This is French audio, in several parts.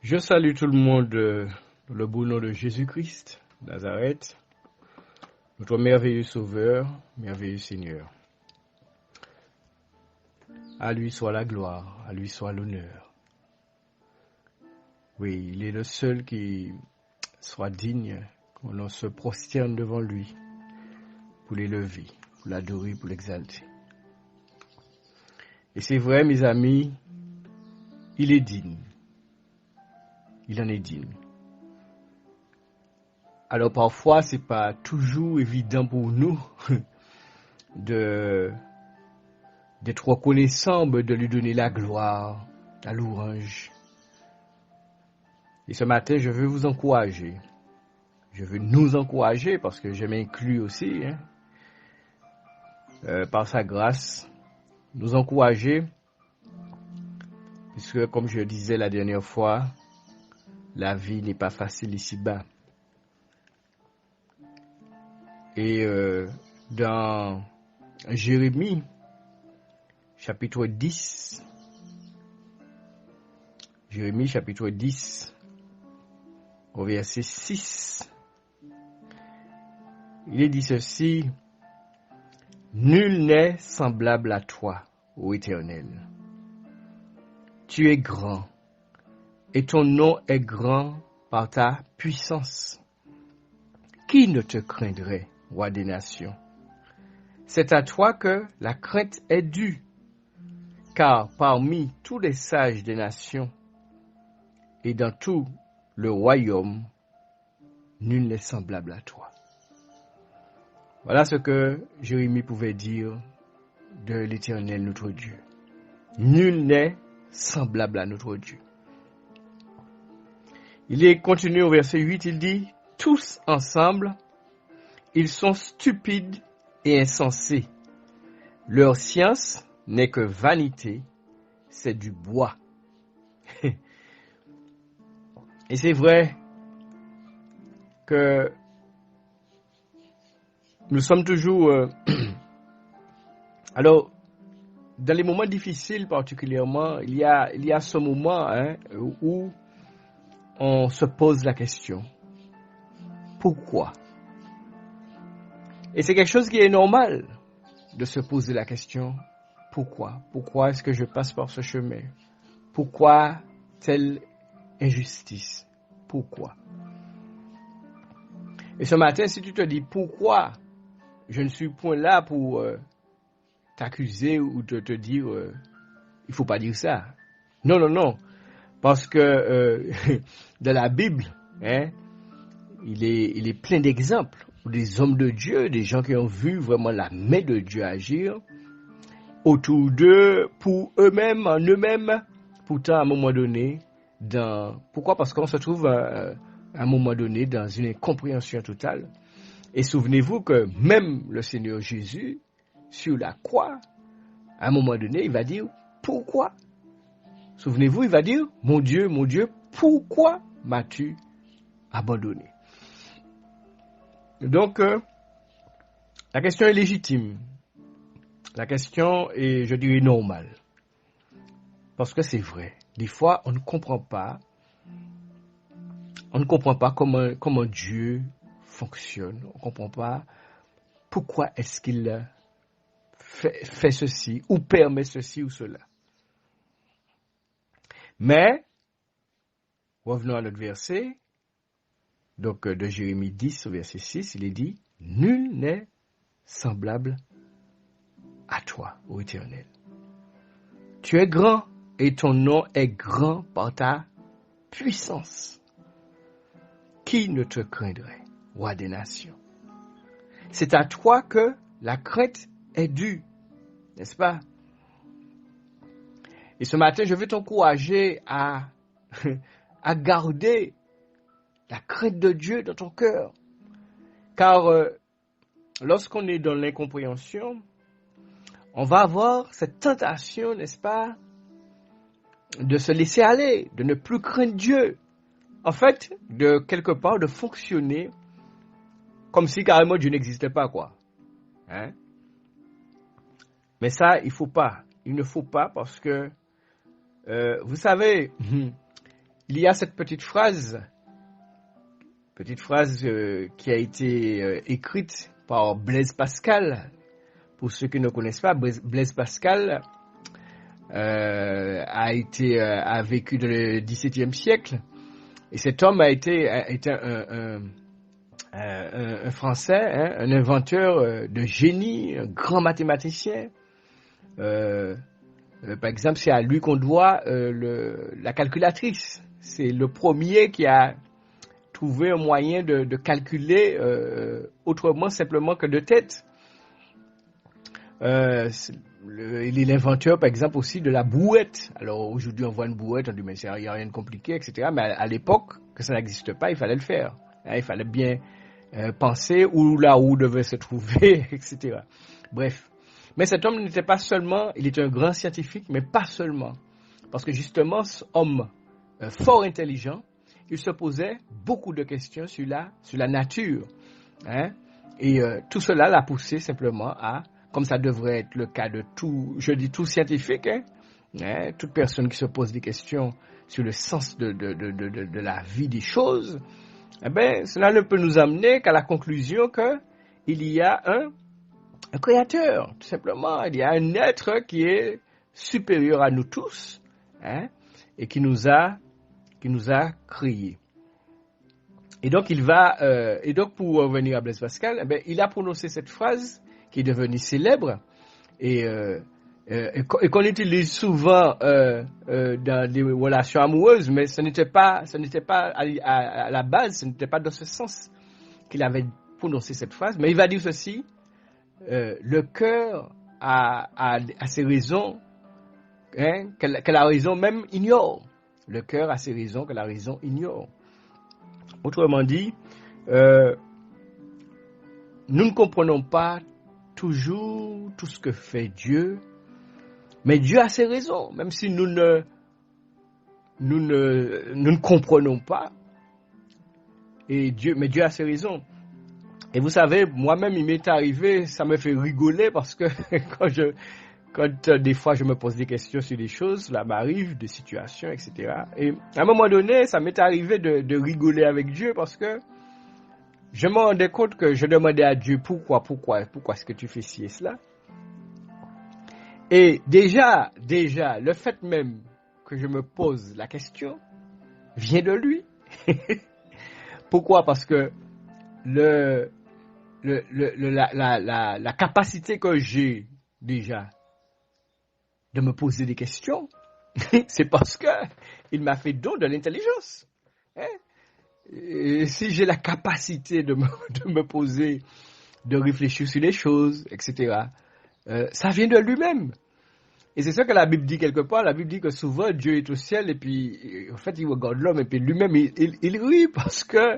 Je salue tout le monde dans le beau nom de Jésus-Christ, Nazareth, notre merveilleux Sauveur, merveilleux Seigneur. À lui soit la gloire, à lui soit l'honneur. Oui, il est le seul qui soit digne qu'on se prosterne devant lui pour l'élever, pour l'adorer, pour l'exalter. Et c'est vrai, mes amis, il est digne. Il en est digne. Alors parfois, c'est pas toujours évident pour nous d'être reconnaissant, de lui donner la gloire, la louange. Et ce matin, je veux vous encourager. Je veux nous encourager parce que je m'inclus aussi, par sa grâce, nous encourager, puisque comme je disais la dernière fois, la vie n'est pas facile ici-bas. Et dans Jérémie, chapitre 10, Jérémie, chapitre 10, au verset 6, il est dit ceci: Nul n'est semblable à toi, ô Éternel. Tu es grand, et ton nom est grand par ta puissance. Qui ne te craindrait, roi des nations? C'est à toi que la crainte est due, car parmi tous les sages des nations et dans tout le royaume, nul n'est semblable à toi. Voilà ce que Jérémie pouvait dire de l'Éternel notre Dieu. Nul n'est semblable à notre Dieu. Il est continué au verset 8, il dit: Tous ensemble, ils sont stupides et insensés. Leur science n'est que vanité, c'est du bois. Et c'est vrai que nous sommes toujours... Alors, dans les moments difficiles particulièrement, il y a ce moment où on se pose la question: pourquoi? Et c'est quelque chose qui est normal de se poser la question: pourquoi? Pourquoi est-ce que je passe par ce chemin? Pourquoi telle injustice? Pourquoi? Et ce matin, si tu te dis pourquoi, je ne suis point là pour t'accuser ou te dire il faut pas dire ça. Non, non, non. Parce que dans la Bible, il est plein d'exemples où des hommes de Dieu, des gens qui ont vu vraiment la main de Dieu agir autour d'eux, pour eux-mêmes, en eux-mêmes. Pourtant, à un moment donné, pourquoi? Parce qu'on se trouve à un moment donné dans une incompréhension totale. Et souvenez-vous que même le Seigneur Jésus, sur la croix, à un moment donné, il va dire: pourquoi? Souvenez-vous, il va dire: mon Dieu, pourquoi m'as-tu abandonné? Donc, la question est légitime. La question est, je dirais, normale. Parce que c'est vrai. Des fois, on ne comprend pas comment Dieu fonctionne. On ne comprend pas pourquoi est-ce qu'il fait ceci ou permet ceci ou cela. Mais, revenons à notre verset, donc de Jérémie 10 au verset 6, il est dit: Nul n'est semblable à toi, ô Éternel. Tu es grand et ton nom est grand par ta puissance. Qui ne te craindrait, roi des nations? C'est à toi que la crainte est due, n'est-ce pas? Et ce matin, je veux t'encourager à garder la crainte de Dieu dans ton cœur. Car lorsqu'on est dans l'incompréhension, on va avoir cette tentation, n'est-ce pas, de se laisser aller, de ne plus craindre Dieu. En fait, de quelque part, de fonctionner comme si carrément Dieu n'existait pas, quoi. Mais ça, il ne faut pas parce que, vous savez, il y a cette petite phrase qui a été écrite par Blaise Pascal. Pour ceux qui ne connaissent pas, Blaise Pascal a vécu dans le XVIIe siècle, et cet homme a été un Français, hein, un inventeur de génie, un grand mathématicien. Par exemple, c'est à lui qu'on doit la calculatrice. C'est le premier qui a trouvé un moyen de calculer autrement simplement que de tête. Il est l'inventeur, par exemple, aussi de la brouette. Alors aujourd'hui, on voit une brouette, on dit mais il n'y a rien de compliqué, etc. Mais à l'époque, que ça n'existe pas, il fallait le faire. Hein, il fallait bien penser où la roue devait se trouver, etc. Bref. Mais cet homme n'était pas seulement, il était un grand scientifique, mais pas seulement. Parce que justement, cet homme fort intelligent, il se posait beaucoup de questions sur la nature. Hein? Et tout cela l'a poussé simplement à, comme ça devrait être le cas de tout, je dis tout scientifique, hein, toute personne qui se pose des questions sur le sens de la vie des choses, eh ben, cela ne peut nous amener qu'à la conclusion qu'il y a un créateur, tout simplement. Il y a un être qui est supérieur à nous tous, hein, et qui nous a créés. Et donc pour revenir à Blaise Pascal, eh ben, il a prononcé cette phrase qui est devenue célèbre et qu'on utilise souvent dans des relations amoureuses, mais ce n'était pas à la base, ce n'était pas dans ce sens qu'il avait prononcé cette phrase. Mais il va dire ceci: le cœur a ses raisons, hein, que la raison même ignore. Le cœur a ses raisons que la raison ignore. Autrement dit, nous ne comprenons pas toujours tout ce que fait Dieu, mais Dieu a ses raisons, même si nous ne comprenons pas. Mais Dieu a ses raisons. Et vous savez, moi-même, il m'est arrivé, ça me fait rigoler parce que quand des fois je me pose des questions sur des choses, cela m'arrive, des situations, etc. Et à un moment donné, ça m'est arrivé de rigoler avec Dieu parce que je me rendais compte que je demandais à Dieu pourquoi est-ce que tu fais ci et cela. Et déjà, le fait même que je me pose la question vient de lui. Pourquoi? Parce que la capacité que j'ai déjà de me poser des questions, c'est parce que il m'a fait don de l'intelligence. Hein? Et si j'ai la capacité de me poser, de réfléchir sur les choses, etc., ça vient de lui-même. Et c'est ça que la Bible dit quelque part. La Bible dit que souvent Dieu est au ciel et puis en fait il regarde l'homme et puis lui-même il rit parce que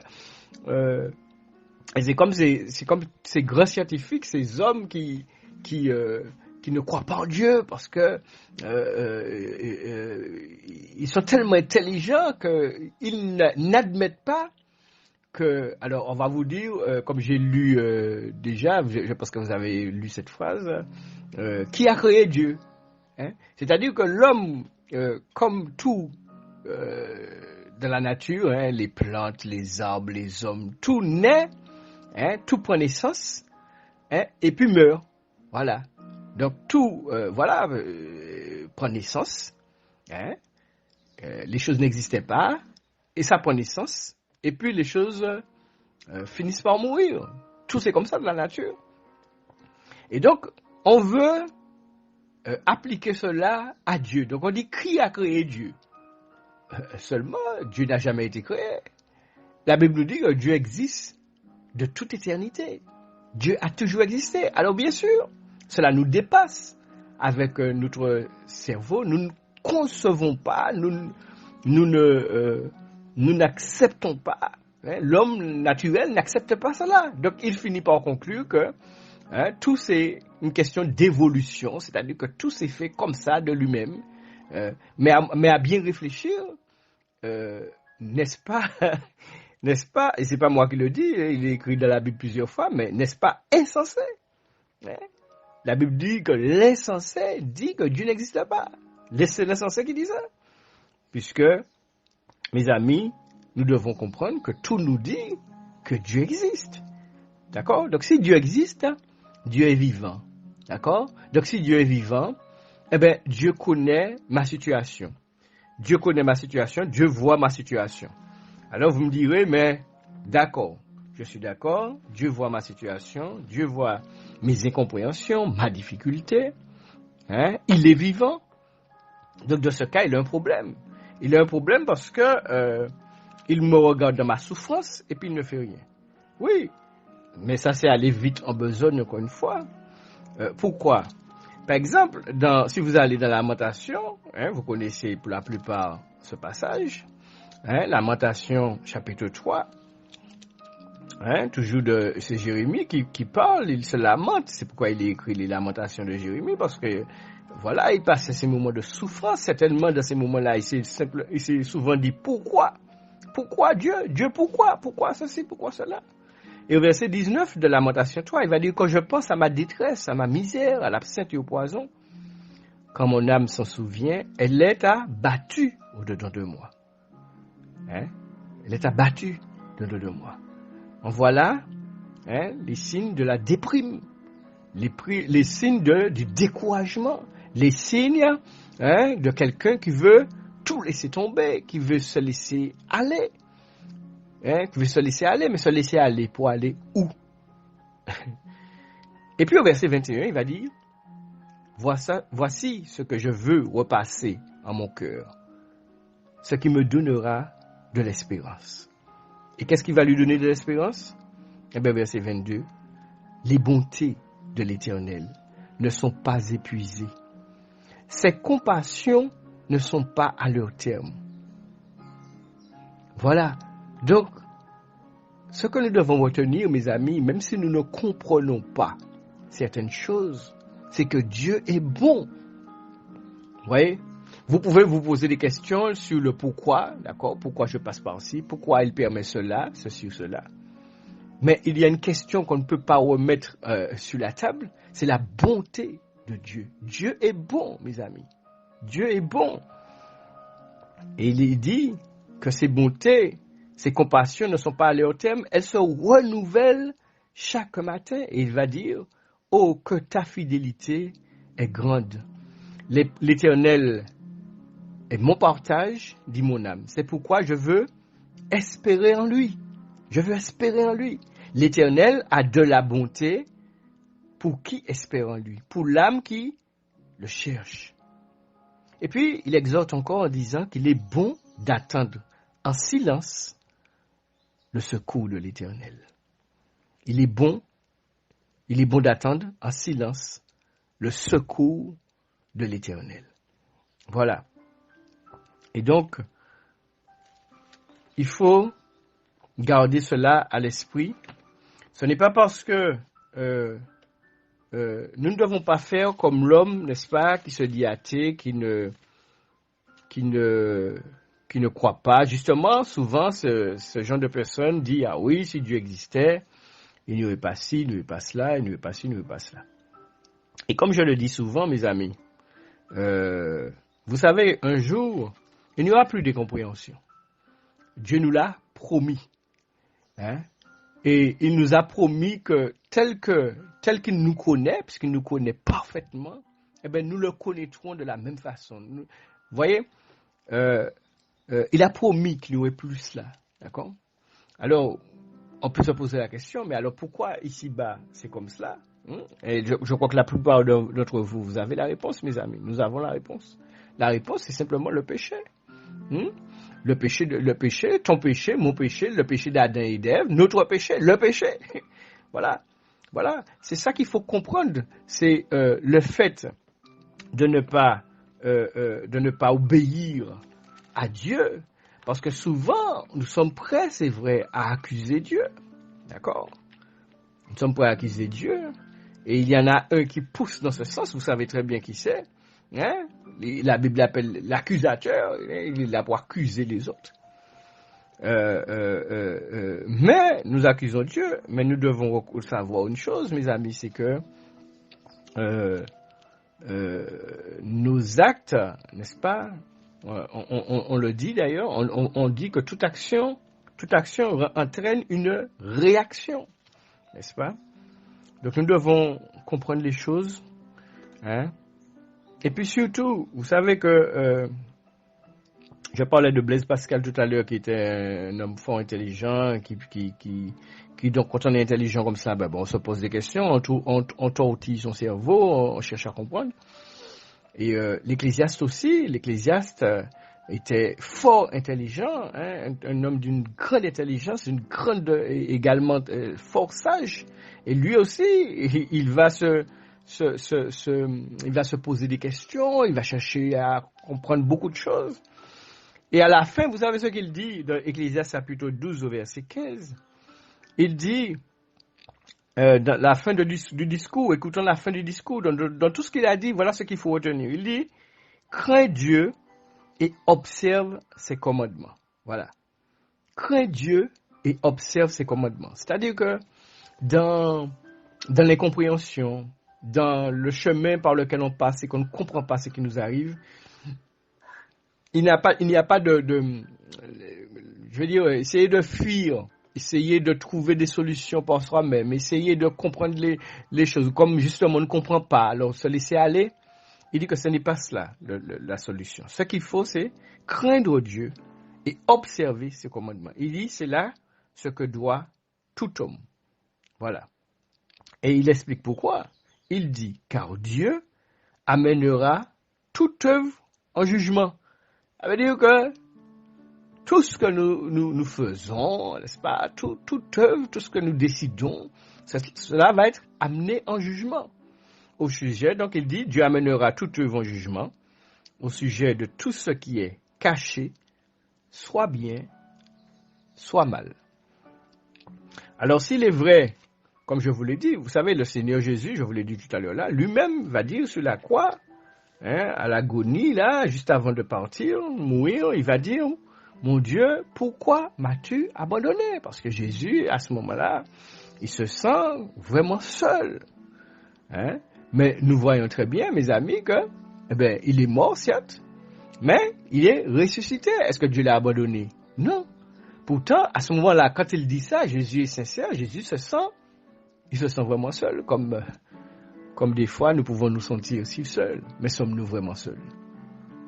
et c'est comme ces grands scientifiques, ces hommes qui ne croient pas en Dieu parce que ils sont tellement intelligents qu'ils n'admettent pas que. Alors on va vous dire, comme j'ai lu déjà, je pense que vous avez lu cette phrase, qui a créé Dieu, hein? C'est-à-dire que l'homme, comme tout dans la nature, hein, les plantes, les arbres, les hommes, tout naît. Hein, tout prend naissance, hein, et puis meurt. Voilà. Donc tout prend naissance. Hein, les choses n'existaient pas et ça prend naissance. Et puis les choses finissent par mourir. Tout c'est comme ça dans la nature. Et donc on veut appliquer cela à Dieu. Donc on dit qui a créé Dieu? Seulement Dieu n'a jamais été créé. La Bible nous dit que Dieu existe de toute éternité. Dieu a toujours existé. Alors bien sûr, cela nous dépasse. Avec notre cerveau, nous ne concevons pas, nous n'acceptons pas. Hein, l'homme naturel n'accepte pas cela. Donc il finit par conclure que tout c'est une question d'évolution, c'est-à-dire que tout s'est fait comme ça de lui-même. Mais à bien réfléchir, n'est-ce pas? N'est-ce pas, et c'est pas moi qui le dis, il est écrit dans la Bible plusieurs fois, mais n'est-ce pas insensé? Hein? La Bible dit que l'insensé dit que Dieu n'existe pas. C'est l'insensé qui dit ça. Puisque mes amis, nous devons comprendre que tout nous dit que Dieu existe. D'accord? Donc si Dieu existe, Dieu est vivant. D'accord? Donc si Dieu est vivant, eh bien, Dieu connaît ma situation. Dieu connaît ma situation, Dieu voit ma situation. Alors vous me direz, mais d'accord, je suis d'accord, Dieu voit ma situation, Dieu voit mes incompréhensions, ma difficulté, hein, il est vivant. Donc dans ce cas, il a un problème. Il a un problème parce que il me regarde dans ma souffrance et puis il ne fait rien. Oui, mais ça c'est aller vite en besogne encore une fois. Pourquoi? Par exemple, si vous allez dans Lamentation, hein, vous connaissez pour la plupart ce passage, hein, Lamentation chapitre 3, hein, toujours c'est Jérémie qui parle, il se lamente, c'est pourquoi il a écrit les Lamentations de Jérémie, parce que voilà, il passe ces moments de souffrance, certainement dans ces moments-là, il s'est souvent dit pourquoi? Pourquoi Dieu? Dieu pourquoi? Pourquoi ceci? Pourquoi cela? Et au verset 19 de Lamentation 3, il va dire, quand je pense à ma détresse, à ma misère, à l'absinthe et au poison, quand mon âme s'en souvient, elle est abattue au-dedans de moi. Hein? Elle est abattue au-dedans de moi. En voilà, hein, les signes de la déprime, les signes du découragement, les signes, hein, de quelqu'un qui veut tout laisser tomber, qui veut se laisser aller. Hein, qui veut se laisser aller, mais se laisser aller pour aller où? Et puis au verset 21, il va dire, voici ce que je veux repasser en mon cœur, ce qui me donnera de l'espérance. Et qu'est-ce qui va lui donner de l'espérance? Eh bien, verset 22, les bontés de l'Éternel ne sont pas épuisées. Ses compassions ne sont pas à leur terme. Voilà. Donc, ce que nous devons retenir, mes amis, même si nous ne comprenons pas certaines choses, c'est que Dieu est bon. Vous voyez? Vous pouvez vous poser des questions sur le pourquoi, d'accord? Pourquoi je passe par ci? Pourquoi il permet cela, ceci ou cela? Mais il y a une question qu'on ne peut pas remettre sur la table, c'est la bonté de Dieu. Dieu est bon, mes amis. Dieu est bon. Et il dit que ses bontés, ses compassions ne sont pas à leur terme, elles se renouvellent chaque matin. Et il va dire, oh, que ta fidélité est grande. L'Éternel est mon partage, dit mon âme. C'est pourquoi je veux espérer en lui. Je veux espérer en lui. L'Éternel a de la bonté pour qui espère en lui, pour l'âme qui le cherche. Et puis, il exhorte encore en disant qu'il est bon d'attendre en silence le secours de l'Éternel. Il est bon d'attendre en silence le secours de l'Éternel. Voilà. Et donc, il faut garder cela à l'esprit. Ce n'est pas parce que nous ne devons pas faire comme l'homme, n'est-ce pas, qui se dit athée, qui ne croit pas. Justement, souvent, ce genre de personne dit, ah oui, si Dieu existait, il n'y aurait pas ci, il n'y aurait pas cela, il n'y aurait pas ci, il n'y aurait pas cela. Et comme je le dis souvent, mes amis, vous savez, un jour, il n'y aura plus de compréhension. Dieu nous l'a promis. Hein? Et il nous a promis que tel qu'il nous connaît, puisqu'il nous connaît parfaitement, eh bien, nous le connaîtrons de la même façon. Vous voyez, il a promis qu'il n'y aurait plus cela. D'accord? Alors, on peut se poser la question, mais alors pourquoi ici-bas c'est comme cela? Et je crois que la plupart d'entre vous, vous avez la réponse, mes amis. Nous avons la réponse. La réponse, c'est simplement le péché. Le péché, ton péché, mon péché, le péché d'Adam et d'Ève, notre péché, le péché. Voilà. C'est ça qu'il faut comprendre. C'est le fait de ne pas obéir à Dieu. Parce que souvent, nous sommes prêts, c'est vrai, à accuser Dieu. D'accord? Nous sommes prêts à accuser Dieu. Et il y en a un qui pousse dans ce sens. Vous savez très bien qui c'est. Hein? La Bible l'appelle l'accusateur. Il est là pour accuser les autres. Mais nous accusons Dieu. Mais nous devons savoir une chose, mes amis, c'est que nos actes, n'est-ce pas, On le dit d'ailleurs, on dit que toute action entraîne une réaction, n'est-ce pas? Donc nous devons comprendre les choses, hein? Et puis surtout, vous savez que je parlais de Blaise Pascal tout à l'heure, qui était un homme fort intelligent, qui donc quand on est intelligent comme ça, ben bon, on se pose des questions, on tortille son cerveau, on cherche à comprendre. Et l'Ecclésiaste aussi, était fort intelligent, hein, un homme d'une grande intelligence, également fort sage. Et lui aussi, il va se poser des questions, il va chercher à comprendre beaucoup de choses. Et à la fin, vous savez ce qu'il dit dans Ecclésiaste chapitre 12 au verset 15. Il dit, dans la fin du discours, écoutons la fin du discours, dans tout ce qu'il a dit, voilà ce qu'il faut retenir. Il dit, crains Dieu et observe ses commandements. Voilà. Crains Dieu et observe ses commandements. C'est-à-dire que dans l'incompréhension, dans le chemin par lequel on passe et qu'on ne comprend pas ce qui nous arrive, il n'y a pas je veux dire, essayer de fuir, essayer de trouver des solutions par soi-même, essayer de comprendre les choses, comme justement on ne comprend pas, alors se laisser aller, il dit que ce n'est pas cela la solution. Ce qu'il faut, c'est craindre Dieu et observer ses commandements. Il dit, c'est là ce que doit tout homme. Voilà. Et il explique pourquoi. Il dit, car Dieu amènera toute œuvre en jugement. Ça veut dire que tout ce que nous faisons, n'est-ce pas, toute œuvre, tout ce que nous décidons, cela va être amené en jugement. Au sujet, donc il dit, Dieu amènera toute œuvre en jugement, au sujet de tout ce qui est caché, soit bien, soit mal. Alors s'il est vrai, comme je vous l'ai dit, vous savez, le Seigneur Jésus, je vous l'ai dit tout à l'heure là, lui-même va dire sur la croix, hein, à l'agonie là, juste avant de partir, mourir, il va dire, mon Dieu, pourquoi m'as-tu abandonné? Parce que Jésus, à ce moment-là, il se sent vraiment seul. Hein? Mais nous voyons très bien, mes amis, que, il est mort, certes, mais il est ressuscité. Est-ce que Dieu l'a abandonné? Non. Pourtant, à ce moment-là, quand il dit ça, Jésus est sincère, Jésus se sent vraiment seul, comme des fois nous pouvons nous sentir si seuls. Mais sommes-nous vraiment seuls?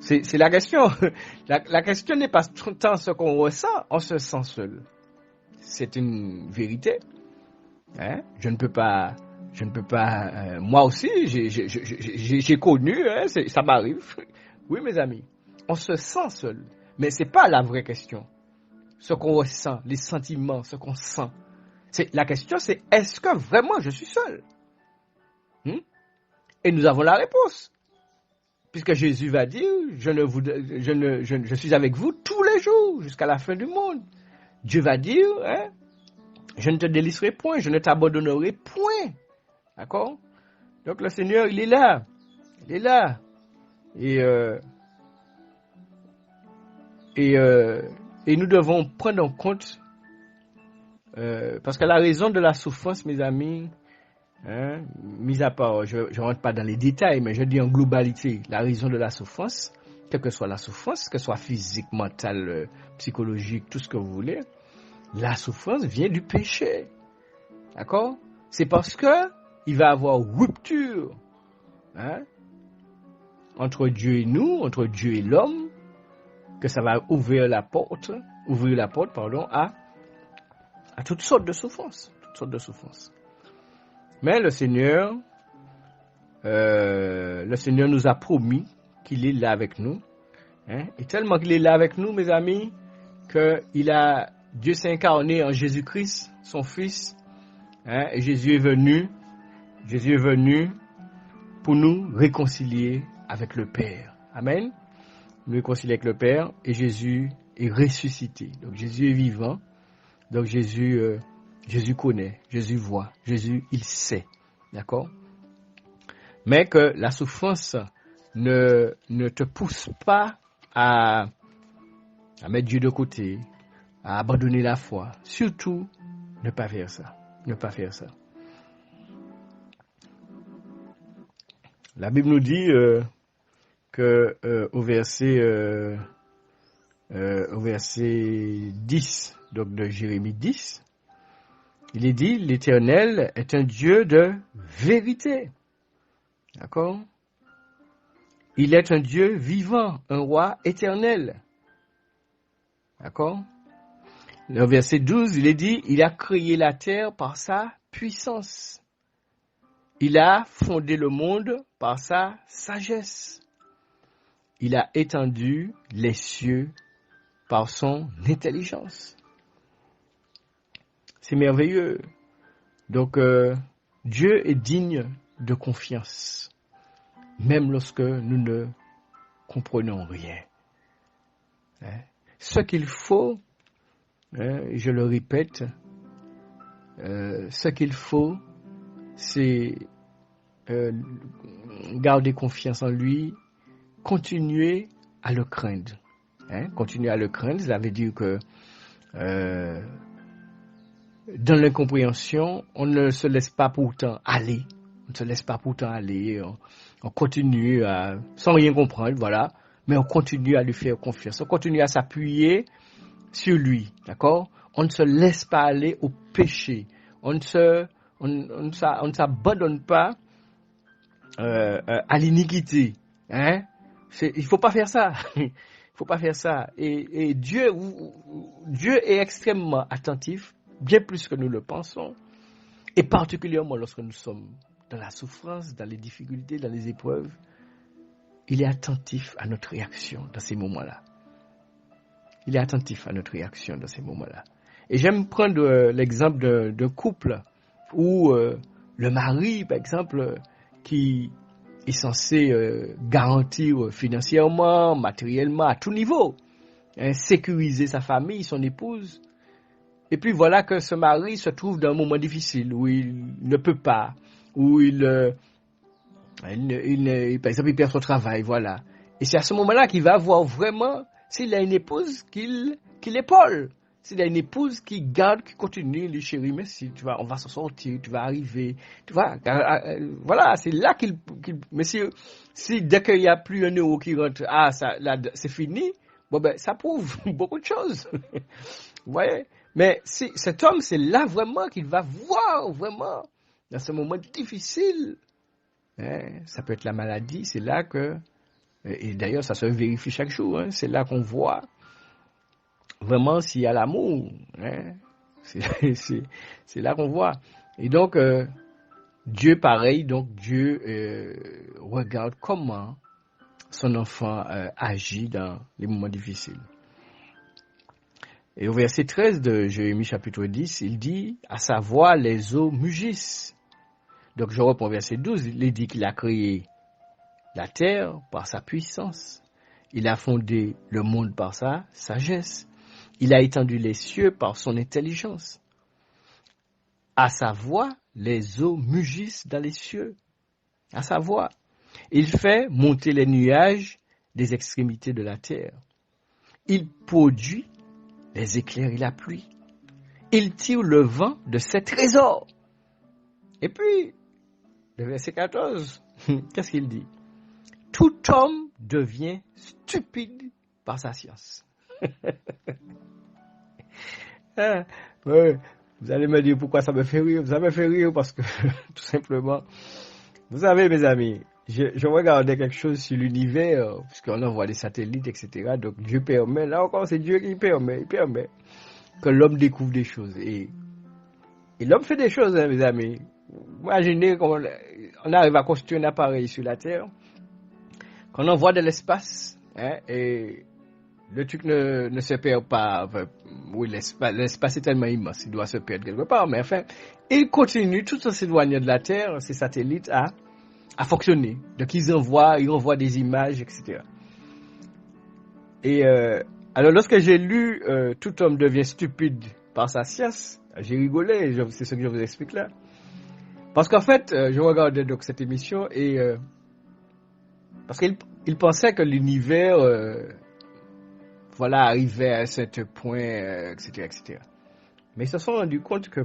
C'est la question. La question n'est pas tant ce qu'on ressent, on se sent seul. C'est une vérité. Hein? Je ne peux pas. Moi aussi, j'ai connu, hein, ça m'arrive. Oui, mes amis, on se sent seul, mais c'est pas la vraie question. Ce qu'on ressent, les sentiments, ce qu'on sent. La question, c'est est-ce que vraiment je suis seul? Et nous avons la réponse. Puisque Jésus va dire, je suis avec vous tous les jours, jusqu'à la fin du monde. Dieu va dire, hein, je ne te délaisserai point, je ne t'abandonnerai point. D'accord? Donc le Seigneur, il est là. Il est là. Et nous devons prendre en compte, parce que la raison de la souffrance, mes amis, hein, mis à part, je ne rentre pas dans les détails, mais je dis en globalité, la raison de la souffrance, quelle que soit la souffrance, que ce soit physique, mentale, psychologique, tout ce que vous voulez, la souffrance vient du péché. D'accord? C'est parce que il va y avoir rupture, hein, entre Dieu et nous, entre Dieu et l'homme, que ça va ouvrir la porte, à toutes sortes de souffrances, Mais le Seigneur nous a promis qu'il est là avec nous, hein, et tellement qu'il est là avec nous, mes amis, que Dieu s'est incarné en Jésus-Christ, son Fils, hein, et Jésus est venu pour nous réconcilier avec le Père. Amen. Nous réconcilier avec le Père, et Jésus est ressuscité. Donc Jésus est vivant. Donc Jésus connaît, Jésus voit, Jésus il sait. D'accord? Mais que la souffrance ne te pousse pas à mettre Dieu de côté, à abandonner la foi. Surtout, ne pas faire ça. La Bible nous dit que au verset 10, donc de Jérémie 10, il est dit, l'Éternel est un Dieu de vérité. D'accord? Il est un Dieu vivant, un roi éternel. D'accord? Le verset 12, il est dit, il a créé la terre par sa puissance. Il a fondé le monde par sa sagesse. Il a étendu les cieux par son intelligence. C'est merveilleux. Donc, Dieu est digne de confiance, même lorsque nous ne comprenons rien. Ce qu'il faut, je le répète, ce qu'il faut, c'est garder confiance en lui, continuer à le craindre. Continuer à le craindre, ça veut dire que dans l'incompréhension, on ne se laisse pas pourtant aller. On ne se laisse pas pourtant aller. On continue sans rien comprendre, voilà. Mais on continue à lui faire confiance. On continue à s'appuyer sur lui, d'accord? On ne se laisse pas aller au péché. On ne s'abandonne pas à l'iniquité. Il faut pas faire ça. Il faut pas faire ça. Et Dieu est extrêmement attentif, bien plus que nous le pensons, et particulièrement lorsque nous sommes dans la souffrance, dans les difficultés, dans les épreuves. Il est attentif à notre réaction dans ces moments-là. Il est attentif à notre réaction dans ces moments-là. Et j'aime prendre l'exemple d'un couple où le mari, par exemple, qui est censé garantir financièrement, matériellement, à tout niveau, sécuriser sa famille, son épouse. Et puis voilà que ce mari se trouve dans un moment difficile où il ne peut pas, où par exemple, il perd son travail, voilà. Et c'est à ce moment-là qu'il va voir vraiment s'il a une épouse qu'il épaule. S'il a une épouse qui garde, qui continue, lui chérie, mais si tu vois, on va s'en sortir, tu vas arriver, tu vois, voilà, c'est là mais si dès qu'il n'y a plus un euro qui rentre, ça, là, c'est fini, bon ben, ça prouve beaucoup de choses. Vous voyez? Mais si cet homme, c'est là vraiment qu'il va voir, vraiment, dans ce moment difficile. Ça peut être la maladie, c'est là que, et d'ailleurs ça se vérifie chaque jour, c'est là qu'on voit vraiment s'il y a l'amour, c'est là qu'on voit. Et donc Dieu pareil, donc Dieu regarde comment son enfant agit dans les moments difficiles. Et au verset 13 de Jérémie chapitre 10, il dit, à sa voix les eaux mugissent. Donc je reprends verset 12, il dit qu'il a créé la terre par sa puissance. Il a fondé le monde par sa sagesse. Il a étendu les cieux par son intelligence. À sa voix, les eaux mugissent dans les cieux. À sa voix. Il fait monter les nuages des extrémités de la terre. Il produit les éclairs et la pluie. Il tire le vent de ses trésors. Et puis, le verset 14, qu'est-ce qu'il dit? Tout homme devient stupide par sa science. Ouais, vous allez me dire pourquoi ça me fait rire. Ça me fait rire parce que, tout simplement, vous savez, mes amis, je regardais quelque chose sur l'univers, puisqu'on envoie des satellites, etc. Donc Dieu permet, là encore, c'est Dieu qui il permet que l'homme découvre des choses. Et l'homme fait des choses, mes amis. Imaginez qu'on arrive à construire un appareil sur la Terre, qu'on envoie de l'espace, et le truc ne se perd pas. Enfin, oui, l'espace est tellement immense, il doit se perdre quelque part, mais enfin, il continue tout en s'éloignant de la Terre, ces satellites, à fonctionner. Donc ils envoient des images, etc. Et alors lorsque j'ai lu Tout homme devient stupide par sa science, j'ai rigolé, c'est ce que je vous explique là. Parce qu'en fait, je regardais donc cette émission et parce qu'il pensait que l'univers arrivait à un certain point, etc., etc. Mais ils se sont rendus compte que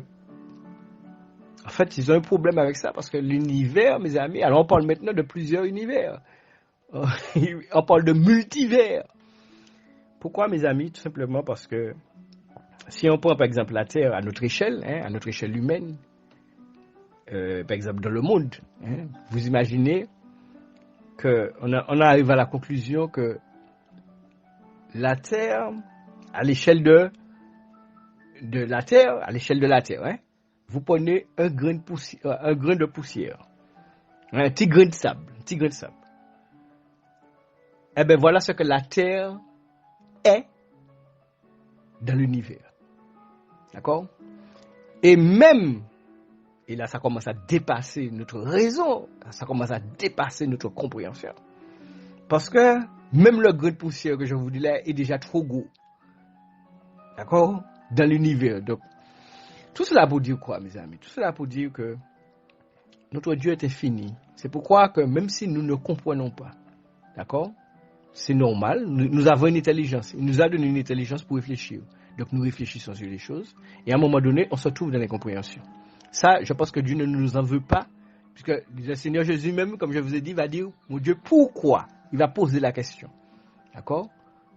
en fait, ils ont un problème avec ça parce que l'univers, mes amis, alors on parle maintenant de plusieurs univers. On parle de multivers. Pourquoi, mes amis? Tout simplement parce que si on prend par exemple la Terre à notre échelle humaine, par exemple dans le monde, vous imaginez qu'on arrive à la conclusion que la Terre, à l'échelle de la Terre, vous prenez un grain de poussière, un petit grain de sable. Eh bien, voilà ce que la Terre est dans l'univers. D'accord? Et là, ça commence à dépasser notre raison, ça commence à dépasser notre compréhension. Parce que même le grain de poussière que je vous dis là est déjà trop gros. D'accord? Dans l'univers. Donc, tout cela pour dire quoi, mes amis? Tout cela pour dire que notre Dieu est infini. C'est pourquoi que même si nous ne comprenons pas, d'accord? C'est normal, nous avons une intelligence. Il nous a donné une intelligence pour réfléchir. Donc nous réfléchissons sur les choses. Et à un moment donné, on se trouve dans l'incompréhension. Ça, je pense que Dieu ne nous en veut pas. Puisque le Seigneur Jésus même, comme je vous ai dit, va dire, mon Dieu, pourquoi? Il va poser la question. D'accord?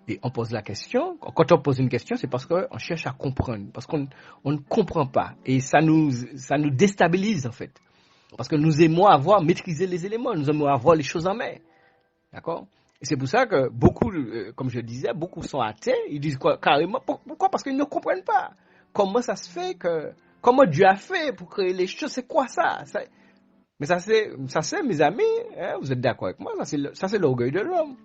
Et on pose la question. Quand on pose une question, c'est parce qu'on cherche à comprendre. Parce qu'on ne comprend pas. Et ça nous déstabilise, en fait. Parce que nous aimons maîtriser les éléments. Nous aimons avoir les choses en main. D'accord? Et c'est pour ça que beaucoup, comme je disais, beaucoup sont athées. Ils disent quoi, carrément, pourquoi? Parce qu'ils ne comprennent pas. Comment ça se fait comment Dieu a fait pour créer les choses? C'est quoi ça? Mais ça c'est, mes amis, vous êtes d'accord avec moi? Ça c'est l'orgueil de l'homme.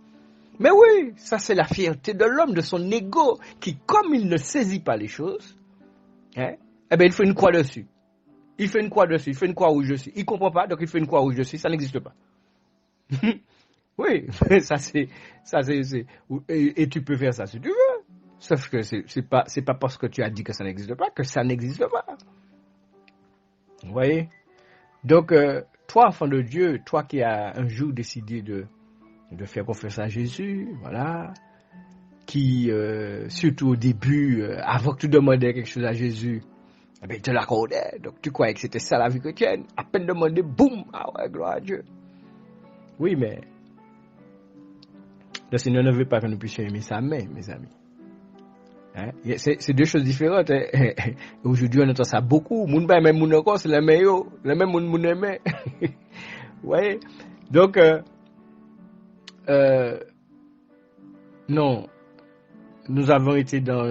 Mais oui, ça c'est la fierté de l'homme, de son ego, qui, comme il ne saisit pas les choses, eh bien, il fait une croix dessus. Il fait une croix rouge dessus. Il ne comprend pas, donc il fait une croix rouge dessus. Ça n'existe pas. Oui, et tu peux faire ça si tu veux. Sauf que c'est pas parce que tu as dit que ça n'existe pas que ça n'existe pas. Vous voyez? Donc, toi, enfant de Dieu, toi qui as un jour décidé de faire confiance à Jésus, voilà, qui, surtout au début, avant que tu demandais quelque chose à Jésus, eh bien, il te l'accordait. Donc, tu croyais que c'était ça la vie chrétienne. À peine demandé, boum, ah ouais, gloire à Dieu. Oui, mais le Seigneur ne veut pas que nous puissions aimer sa main, mes amis. Hein? C'est deux choses différentes. Hein? Aujourd'hui, on entend ça beaucoup. Moun ba même moun encore, c'est la main yo. Le même moun aimé. Ouais. Donc, non. Nous avons été dans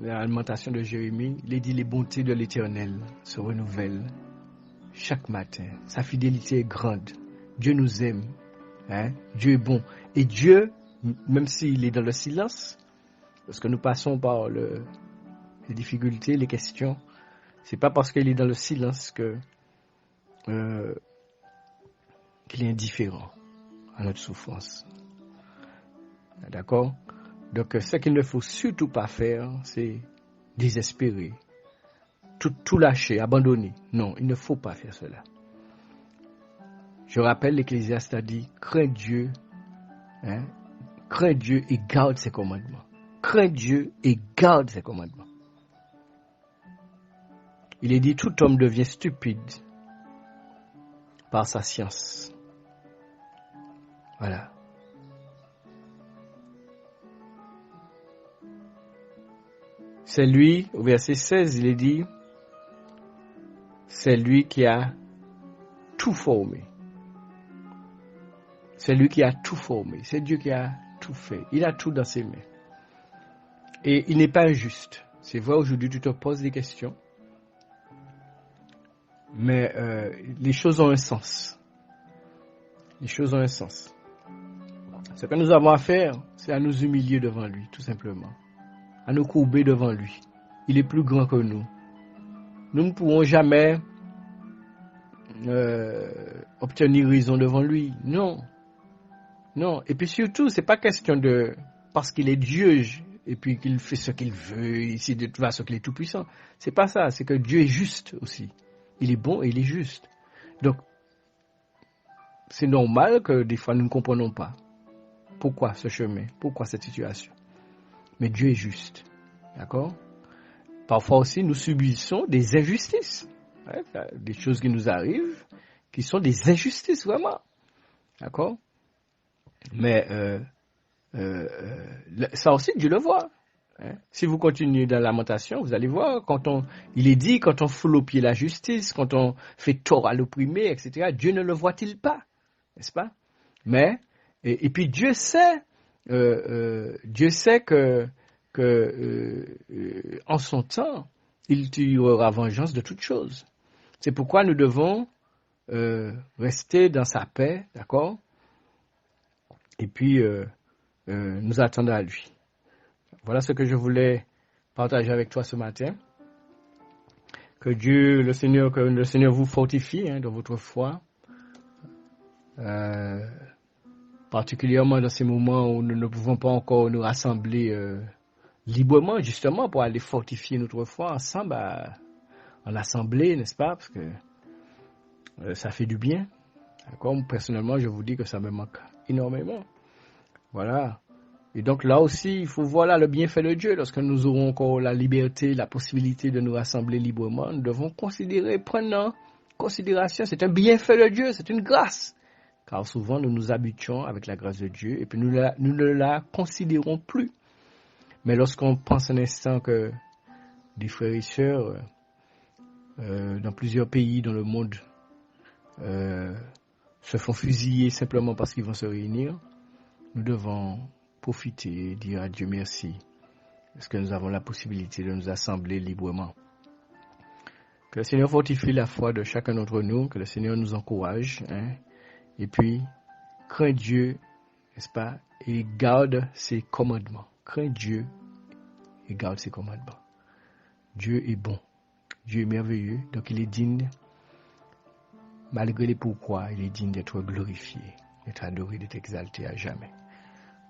l'alimentation de Jérémie. Il dit les bontés de l'Éternel se renouvellent chaque matin. Sa fidélité est grande. Dieu nous aime. Hein? Dieu est bon. Et Dieu, même s'il est dans le silence, parce que nous passons par les difficultés, les questions, c'est pas parce qu'il est dans le silence qu'il est indifférent à notre souffrance. D'accord? Donc, ce qu'il ne faut surtout pas faire, c'est désespérer, tout lâcher, abandonner. Non, il ne faut pas faire cela. Je rappelle, l'Ecclésiaste a dit, crains Dieu, hein? Crains Dieu et garde ses commandements. Crains Dieu et garde ses commandements. Il est dit, tout homme devient stupide par sa science. Voilà. C'est lui, au verset 16, il est dit, c'est lui qui a tout formé. C'est lui qui a tout formé. C'est Dieu qui a tout fait. Il a tout dans ses mains. Et il n'est pas injuste. C'est vrai, aujourd'hui, tu te poses des questions. Mais les choses ont un sens. Les choses ont un sens. Ce que nous avons à faire, c'est à nous humilier devant lui, tout simplement. À nous courber devant lui. Il est plus grand que nous. Nous ne pourrons jamais obtenir raison devant lui. Non. Non. Et puis surtout, c'est pas question de parce qu'il est Dieu et puis qu'il fait ce qu'il veut, ici de toute façon qu'il est tout puissant. C'est pas ça. C'est que Dieu est juste aussi. Il est bon et il est juste. Donc, c'est normal que des fois nous ne comprenons pas. Pourquoi ce chemin? Pourquoi cette situation? Mais Dieu est juste. D'accord? Parfois aussi, nous subissons des injustices. Ouais, des choses qui nous arrivent, qui sont des injustices, vraiment. D'accord? Mais ça aussi, Dieu le voit. Hein. Si vous continuez dans la lamentation, vous allez voir, il est dit, quand on foule au pied la justice, quand on fait tort à l'opprimé, etc., Dieu ne le voit-il pas, n'est-ce pas? Mais, et puis Dieu sait que en son temps, il tirera vengeance de toutes choses. C'est pourquoi nous devons rester dans sa paix, d'accord? Et puis, nous attendre à lui. Voilà ce que je voulais partager avec toi ce matin. Que le Seigneur vous fortifie dans votre foi, particulièrement dans ces moments où nous ne pouvons pas encore nous rassembler librement, justement, pour aller fortifier notre foi ensemble en assemblée, n'est-ce pas? Parce que ça fait du bien. Comme personnellement, je vous dis que ça me manque énormément. Voilà. Et donc là aussi, il faut voir le bienfait de Dieu. Lorsque nous aurons encore la liberté, la possibilité de nous rassembler librement, nous devons prendre en considération, c'est un bienfait de Dieu, c'est une grâce. Car souvent, nous nous habituons avec la grâce de Dieu et puis nous ne la considérons plus. Mais lorsqu'on pense un instant que des frères et sœurs dans plusieurs pays dans le monde se font fusiller simplement parce qu'ils vont se réunir, nous devons profiter et dire à Dieu merci parce que nous avons la possibilité de nous assembler librement. Que le Seigneur fortifie la foi de chacun d'entre nous, que le Seigneur nous encourage, et puis crains Dieu, n'est-ce pas, et garde ses commandements. Crains Dieu et garde ses commandements. Dieu est bon, Dieu est merveilleux, donc il est digne, malgré les pourquoi, il est digne d'être glorifié, d'être adoré, d'être exalté à jamais.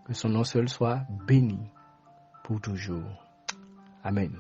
Que son nom seul soit béni pour toujours. Amen.